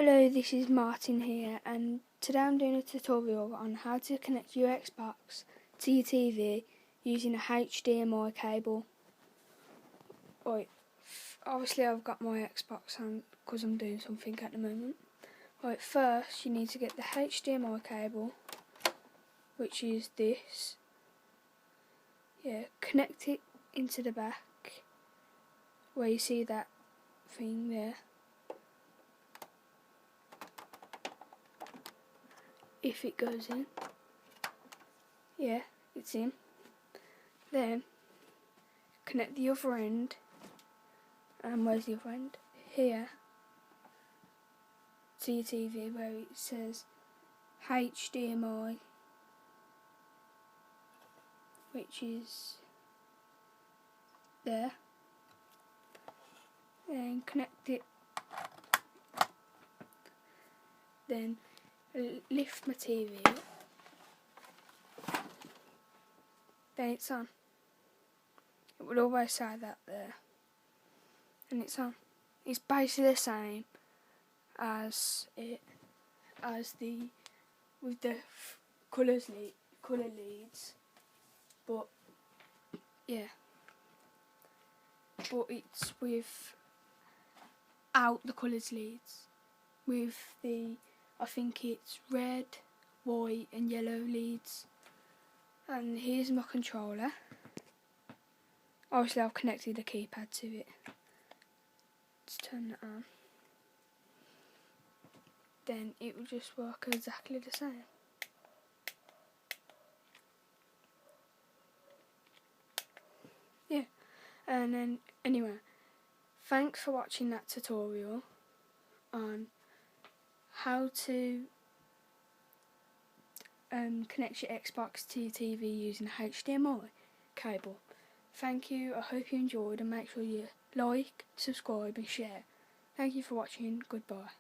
Hello, this is Martin here, and today I'm doing a tutorial on how to connect your Xbox to your TV using a HDMI cable. Right, obviously I've got my Xbox on because I'm doing something at the moment. Right, first you need to get the HDMI cable, which is this. Yeah, connect it into the back where you see that thing there. If it goes in, yeah, it's in. Then connect the other end, and where's the other end? Here, to your TV where it says HDMI, which is there. Then connect it. Then lift my TV up. Then it's on. It will always say that there. And it's on. It's basically the same as the with the colour leads, but yeah, but it's without the colours leads, with the, I think it's red, white and yellow leads. And here's my controller. Obviously I've connected a keypad to it. Let's turn that on. Then it will just work exactly the same. Yeah, and then anyway, thanks for watching that tutorial on how to connect your Xbox to your TV using a HDMI cable. Thank you, I hope you enjoyed, and make sure you like, subscribe and share. Thank you for watching, goodbye.